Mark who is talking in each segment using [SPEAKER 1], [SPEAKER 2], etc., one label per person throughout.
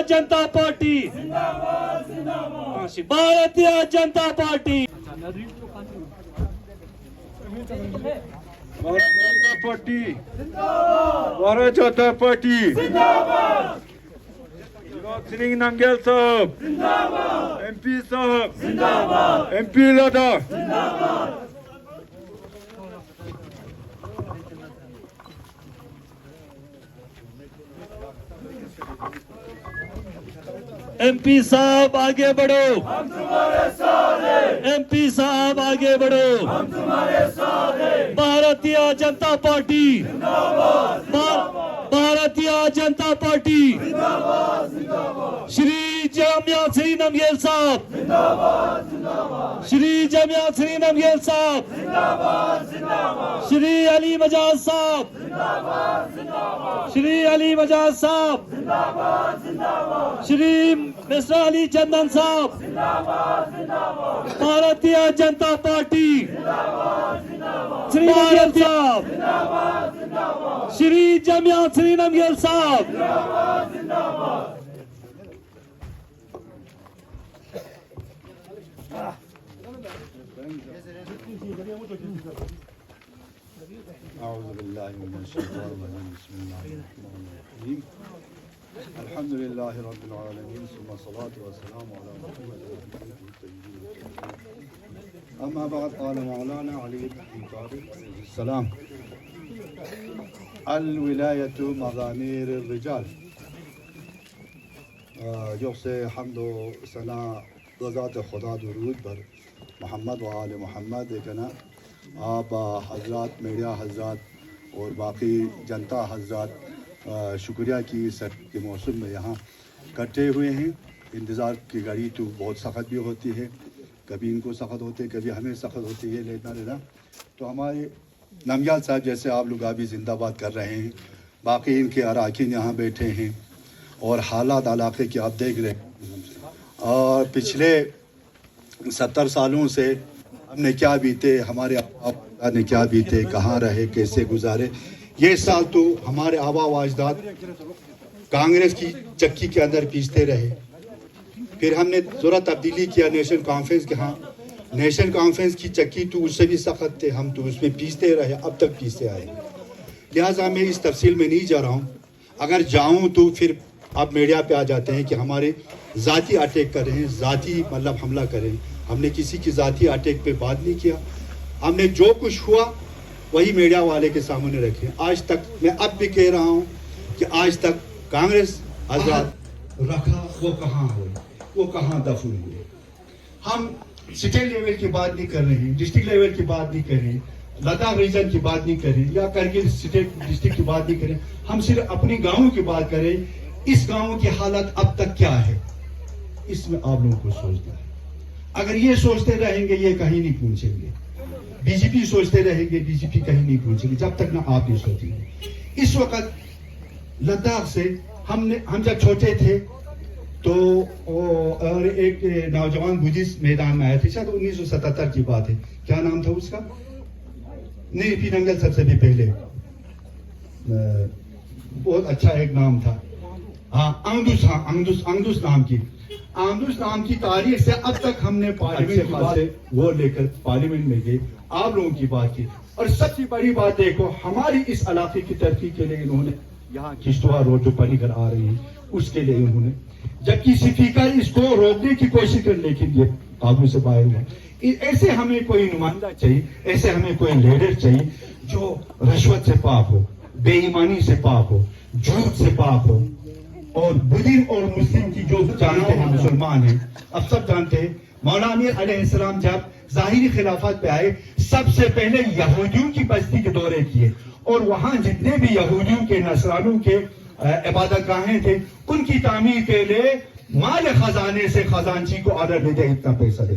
[SPEAKER 1] जनता party Bharatiya Janata party
[SPEAKER 2] Bharat जनता party Singh Namgyel साहब MP साहब MP Ladakh
[SPEAKER 1] MP साहब आगे बढ़ो, हम तुम्हारे साथ हैं। MP साहब आगे बढ़ो, हम तुम्हारे साथ हैं। भारतीय जनता पार्टी जिंदाबाद, भारतीय जनता पार्टी जिंदाबाद, जिंदाबाद। श्री जामिया श्री नमगेल साहब जिंदाबाद, जिंदाबाद। श्री जामिया श्री नमगेल साहब जिंदाबाद, जिंदाबाद। श्री अली मजाज साहब जिंदाबाद, जिंदाबाद। श्री अली मजाज साहब जिंदाबाद, जिंदाबाद। श्री मिस्टर अली चंदन साहब जिंदाबाद, जिंदाबाद। भारतीय जनता पार्टी जिंदाबाद, जिंदाबाद। श्री भारत साहब जिंदाबाद, जिंदाबाद। श्री जामिया श्री नमगेल साहब जिंदाबाद, जिंदाबाद।
[SPEAKER 2] अल्हम्दुलिल्लाह रब्बिल आलमीन सुम्मा सलातु व सलामु अला मुहम्मद व आलिहि तय्यिबीन अम्मा बाद क़ाल मौलाना अली इब्न तारिक अलैहिस्सलाम अल विलायतु मज़ामीर रिजाल जो से हम्द व सना ज़ात खुदा दुरूद पर मोहम्मद व आले मोहम्मद कहना आप हज़रात मीडिया हज़रात और बाकी जनता हज़रात शुक्रिया की सर के मौसम में यहाँ इकट्ठे हुए हैं। इंतज़ार की घड़ी तो बहुत सख्त भी होती है, कभी इनको सख्त होते कभी हमें सख्त होती है लेना। तो हमारे नमग्याल साहब जैसे आप लोग अभी जिंदाबाद कर रहे हैं, बाकी इनके अरकान यहाँ बैठे हैं और हालात इलाके के आप देख रहे हैं। और पिछले 70 सालों से हमने क्या बीते, हमारे आबा ने क्या बीते, कहाँ रहे, कैसे गुजारे। ये साल तो हमारे आबा व अजदाद कांग्रेस की चक्की के अंदर पीसते रहे, फिर हमने ज़रा तब्दीली किया नेशनल कॉन्फ्रेंस के। हाँ, नेशनल कॉन्फ्रेंस की चक्की तो उससे भी सख्त थे, हम तो उसमें पीसते रहे, अब तक पीसते आए। लिहाजा मैं इस तफसील में नहीं जा रहा हूँ, अगर जाऊँ तो फिर आप मीडिया पे आ जाते हैं कि हमारे ज़ाती अटैक कर रहे हैं, ज़ाती मतलब हमला करें। हमने किसी की ज़ाती अटैक पे बात नहीं किया, हमने जो कुछ हुआ वही मीडिया वाले के सामने रखे। आज तक मैं अब भी कह रहा हूँ कि आज तक कांग्रेस आज़ाद रखा वो कहाँ हुए, वो कहाँ दफन हुए। हम स्टेट लेवल की बात नहीं कर रहे हैं, डिस्ट्रिक्ट लेवल की बात नहीं कर रहे हैं, लद्दाख रीजन की बात नहीं करें या करगिल स्टेट डिस्ट्रिक्ट की बात नहीं करें, हम सिर्फ अपनी गाँव की बात करें। इस गाँव की हालत अब तक क्या है, इसमें आप लोगों को सोचना है। अगर ये सोचते रहेंगे ये कहीं नहीं पहुंचेंगे। बीजेपी सोचते रहेंगे, बीजेपी कहीं नहीं पहुंचेगी जब तक ना आप ये सोचेंगे। इस वक्त लद्दाख से हम जब छोटे थे तो और एक नौजवान बुद्धिस्ट मैदान में आए थे, शायद 1977 की बात है, क्या नाम था उसका, नहीं पी नंगल सबसे भी पहले, बहुत अच्छा एक नाम था, हाँ अंगदुस नाम की। आमदुस नाम की तारीख से अब तक हमने पार्लियामेंट की बात वो लेकर पार्लियामेंट में गए, आप लोगों की बात की। और सबसे बड़ी बात देखो, हमारी इस इलाके की तरक्की के लिए इन्होंने यहाँ किश्तवाड़ रोड जो बनी कर आ रही है उसके लिए उन्होंने, जबकि स्पीकर इसको रोकने की कोशिश कर, लेकिन ये काबू से बाहर हुआ। ऐसे हमें कोई नुमाइंदा चाहिए, ऐसे हमें कोई लीडर चाहिए जो रिश्वत से पाक हो, बेईमानी से पाक हो, झूठ से पाक हो। और बुद्धिस्ट और मुस्लिम की जो जानते हैं मुसलमान हैं, अब सब जानते हैं मौला अमीर अलैहिस्सलाम जब ज़ाहिरी खिलाफत पे आए, सबसे पहले यहूदियों की बस्ती के दौरे किए और वहां जितने भी यहूदियों के नसरानियों के इबादत गाहें थे उनकी तामीर के लिए माल खजाने से खजांची को ऑर्डर दे दे, इतना पैसा दे।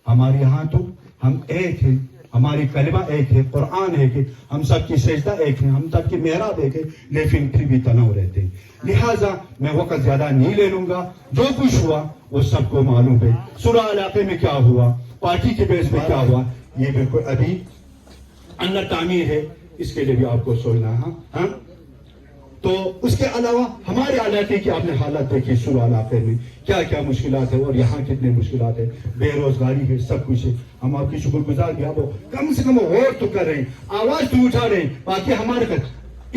[SPEAKER 2] हमारे यहाँ तो हम एक हैं, हमारी कलमा एक है, कुरान एक है, हम सबकी सजदा एक है, हम सबकी मेहराब एक है, लेकिन फिर भी तनाव रहते हैं। लिहाजा मैं वक्त ज्यादा नहीं ले लूंगा, जो कुछ हुआ वो सबको मालूम है। सुरा इलाके में क्या हुआ, पार्टी के बेस में क्या हुआ, ये बिल्कुल अभी अंदर तामीर है, इसके लिए भी आपको सोचना है। हाँ,
[SPEAKER 3] تو اس کے علاوہ ہمارے علاقے کی آپ نے حالت دیکھی، سرو علاقے میں کیا کیا مشکلات ہے اور یہاں کتنے مشکلات ہے، بے روزگاری ہے، سب کچھ ہے. ہم آپ کی شکر گزار بھی، آپ کم سے کم غور تو کر رہے ہیں، آواز تو اٹھا رہے ہیں. باقی ہمارے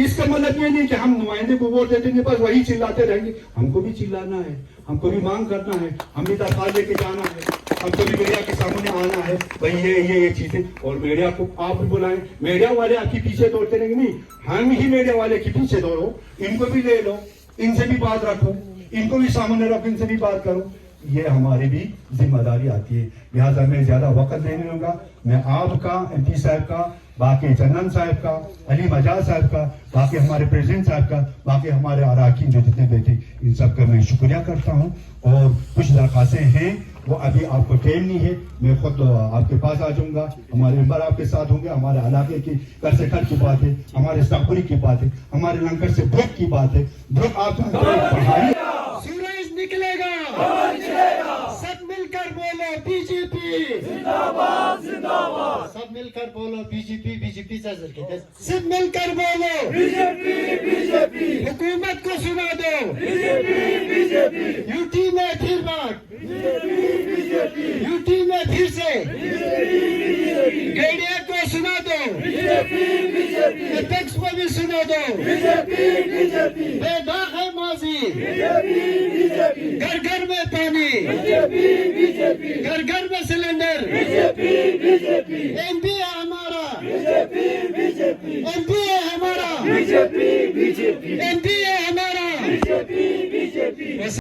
[SPEAKER 3] اس کا مطلب یہ نہیں کہ ہم نمائندے کو ووٹ دیتے ہیں بس وہی چلاتے رہیں گے. ہم کو بھی چلانا ہے، ہم کو بھی مانگ کرنا ہے، ہم بھی درخواست لے کے جانا ہے، ہم کو بھی میڈیا کے سامنے آنا ہے بھائی یہ چیزیں. اور میڈیا کو آپ بھی بلائیں، میڈیا والے آپ کے پیچھے دوڑتے رہیں گے نہیں، ہم ہی میڈیا والے کے پیچھے دوڑو، ان کو بھی لے لو، ان سے بھی بات رکھو، ان کو بھی سامنے رکھو، ان سے بھی بات کرو. یہ ہماری بھی ذمہ داری آتی ہے. لہٰذا میں زیادہ وقت نہیں لوں گا. میں آپ کا، ایم پی صاحب کا، باقی چندن صاحب کا، علی مجاز صاحب کا، باقی ہمارے پریزیڈنٹ صاحب کا، باقی ہمارے اراکین جو جتنے بیٹھے، ان سب کا میں شکریہ کرتا ہوں. اور کچھ درخواستیں ہیں وہ ابھی آپ کو ٹائم نہیں ہے، میں خود آپ کے پاس آ جاؤں گا، ہمارے ممبر آپ کے ساتھ ہوں گے. ہمارے علاقے کی گھر سے گھر کی بات ہے، ہمارے ساپوری کی بات ہے، ہمارے لنگر سے برک کی بات ہے. برک آپ پڑھائی
[SPEAKER 4] سورج نکلے گا، سب مل کر بولو بی جے پی سب مل کر بولو بی جے پی سب مل کر بولو بی جے پی حکومت کو سنا دو یو ٹی میں پھر بات یو ٹی میں پھر سے گیڈیا کو سنا دو اپیکس کو بھی سنا دو بے داغ ہے ماضی گھر گھر میں پانی گھر گھر میں سلنڈر ایم پی ہے ہمارا ایم پی ہے ہمارا ایم پی ہے